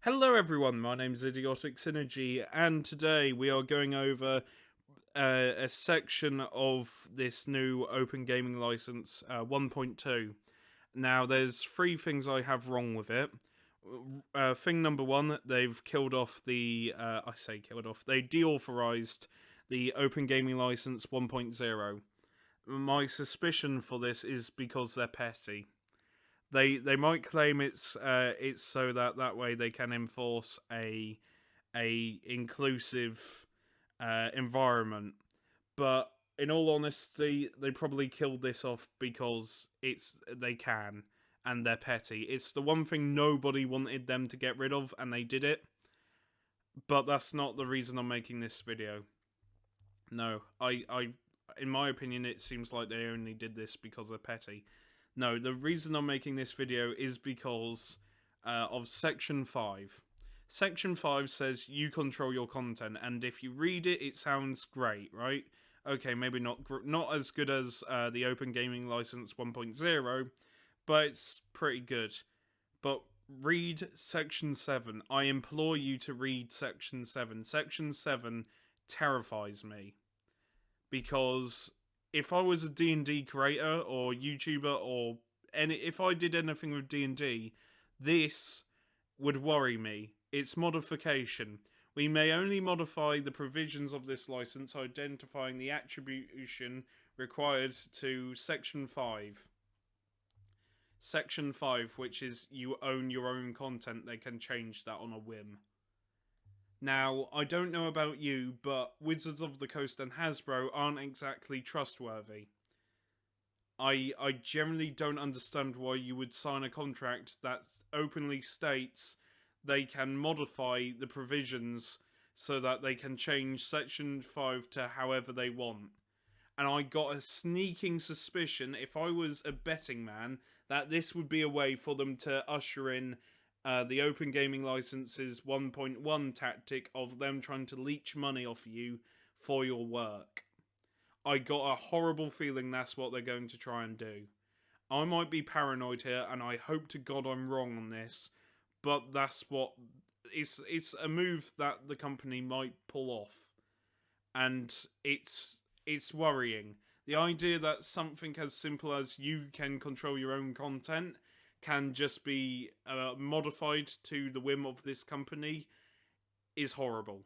Hello everyone, my name is Idiotic Synergy, and today we are going over a section of this new Open Gaming License 1.2. Now, there's three things I have wrong with it. Thing number one, they've killed off they deauthorized the Open Gaming License 1.0. My suspicion for this is because they're petty. They might claim it's so that way they can enforce a inclusive environment, but in all honesty, they probably killed this off because they can and they're petty. It's the one thing nobody wanted them to get rid of, and they did it. But that's not the reason I'm making this video. No, in my opinion, it seems like they only did this because they're petty. No, the reason I'm making this video is because of Section 5. Section 5 says you control your content, and if you read it, it sounds great, right? Okay, maybe not as good as the Open Gaming License 1.0, but it's pretty good. But read Section 7. I implore you to read Section 7. Section 7 terrifies me. Because if I was a D&D creator or YouTuber or if I did anything with D&D, this would worry me. It's modification. We may only modify the provisions of this license, identifying the attribution required to Section 5. Section 5, which is you own your own content, they can change that on a whim. Now, I don't know about you, but Wizards of the Coast and Hasbro aren't exactly trustworthy. I generally don't understand why you would sign a contract that openly states they can modify the provisions so that they can change Section 5 to however they want. And I got a sneaking suspicion, if I was a betting man, that this would be a way for them to usher in the Open Gaming Licenses 1.1 tactic of them trying to leech money off you for your work. I got a horrible feeling that's what they're going to try and do. I might be paranoid here, and I hope to God I'm wrong on this, but that's what... It's a move that the company might pull off. And it's worrying. The idea that something as simple as you can control your own content can just be modified to the whim of this company is horrible.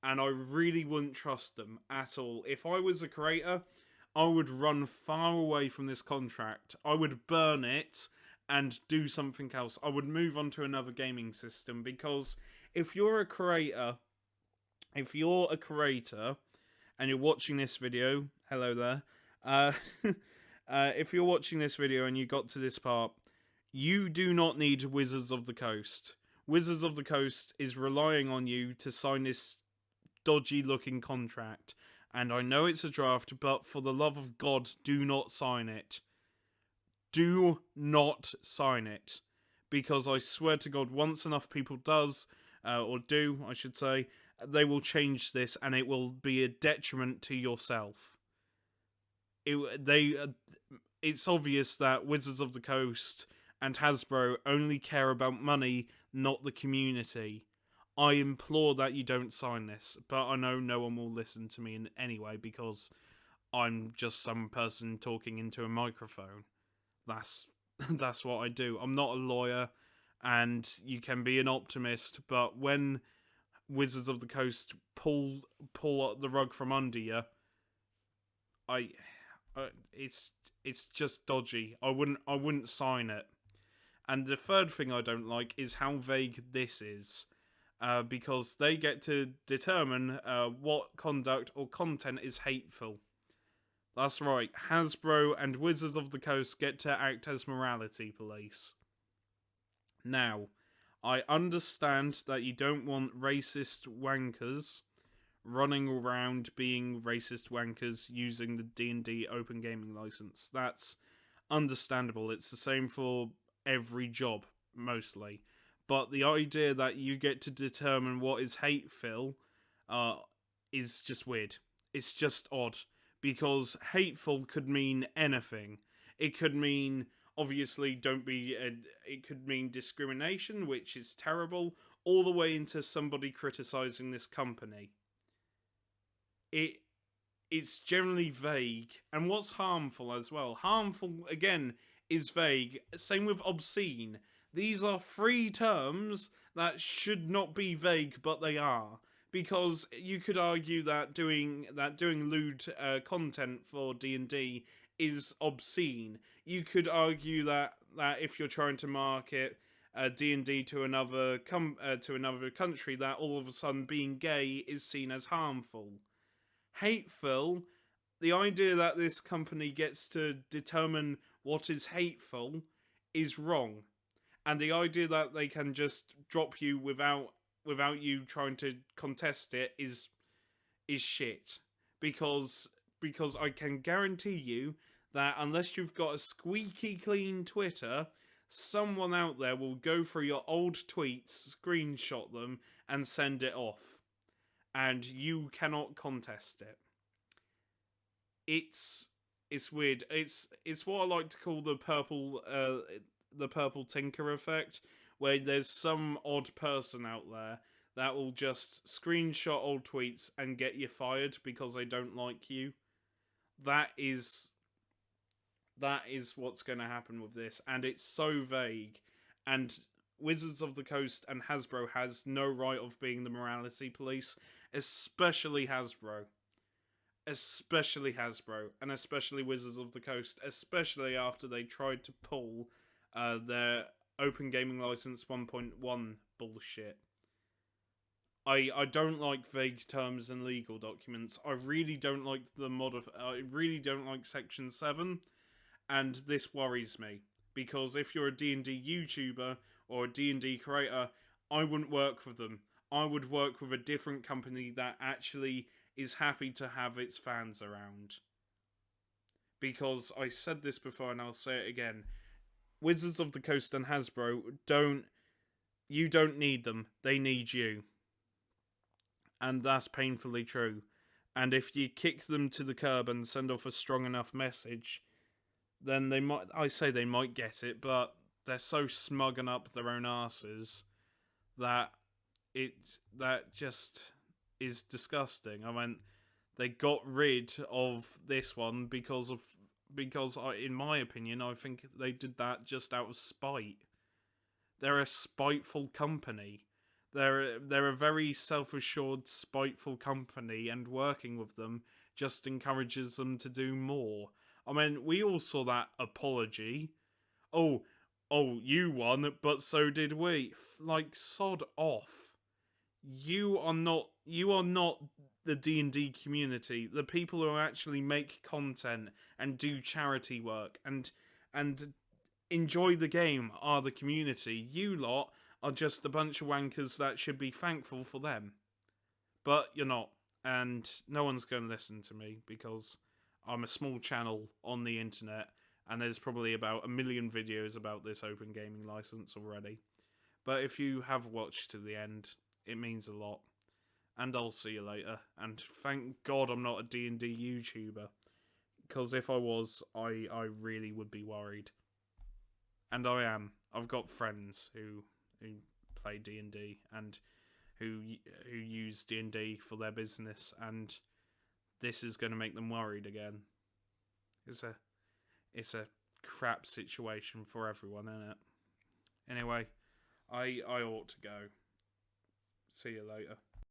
And I really wouldn't trust them at all. If I was a creator, I would run far away from this contract. I would burn it and do something else. I would move on to another gaming system, because if you're a creator and you're watching this video, hello there, if you're watching this video and you got to this part, you do not need Wizards of the Coast. Wizards of the Coast is relying on you to sign this dodgy looking contract. And I know it's a draft, but for the love of God, do not sign it. Do not sign it. Because I swear to God, once enough people I should say, they will change this and it will be a detriment to yourself. It's obvious that Wizards of the Coast and Hasbro only care about money, not the community. I implore that you don't sign this, but I know no one will listen to me in anyway because I'm just some person talking into a microphone. That's what I do. I'm not a lawyer, and you can be an optimist, but when Wizards of the Coast pull the rug from under you, it's just dodgy. I wouldn't sign it. And the third thing I don't like is how vague this is. Because they get to determine what conduct or content is hateful. That's right, Hasbro and Wizards of the Coast get to act as morality police. Now, I understand that you don't want racist wankers running around being racist wankers using the D&D Open Gaming License. That's understandable. It's the same for every job, mostly. But the idea that you get to determine what is hateful is just weird. It's just odd. Because hateful could mean anything. It could mean, obviously don't be. It could mean discrimination, which is terrible, all the way into somebody criticizing this company. It's generally vague, and what's harmful as well. Harmful again is vague. Same with obscene. These are free terms that should not be vague, but they are. Because you could argue that doing lewd content for D&D is obscene. You could argue that if you're trying to market D&D to another country, that all of a sudden being gay is seen as harmful. Hateful, the idea that this company gets to determine what is hateful is wrong, and the idea that they can just drop you without you trying to contest it is shit. Because I can guarantee you that unless you've got a squeaky clean Twitter, someone out there will go through your old tweets, screenshot them, and send it off, and you cannot contest it. It's weird. It's what I like to call the purple tinker effect, where there's some odd person out there that will just screenshot old tweets and get you fired because they don't like you. That is what's going to happen with this, and it's so vague. And Wizards of the Coast and Hasbro has no right of being the morality police, especially Hasbro. And especially Wizards of the Coast, especially after they tried to pull their Open Gaming License 1.1 bullshit. I don't like vague terms in legal documents. I really don't like I really don't like Section 7, and this worries me, because if you're a D&D YouTuber or a D&D creator, I wouldn't work with them. I would work with a different company that actually is happy to have its fans around. Because I said this before and I'll say it again. Wizards of the Coast and Hasbro you don't need them. They need you. And that's painfully true. And if you kick them to the curb and send off a strong enough message, then they might get it, but they're so smug and up their own asses that that just is disgusting. I mean, they got rid of this one because in my opinion, I think they did that just out of spite. They're a spiteful company. They're a very self-assured, spiteful company, and working with them just encourages them to do more. I mean, we all saw that apology. Oh, you won, but so did we. Like, sod off. You are not the D&D community. The people who actually make content and do charity work and enjoy the game are the community. You lot are just a bunch of wankers that should be thankful for them. But you're not, and no one's going to listen to me because I'm a small channel on the internet, and there's probably about 1 million videos about this open gaming license already. But if you have watched to the end, it means a lot. And I'll see you later. And thank God I'm not a D&D YouTuber, because if I was, I really would be worried. And I am. I've got friends who play D&D and who use D&D for their business, and this is going to make them worried again. It's a crap situation for everyone, isn't it? Anyway, I ought to go. See you later.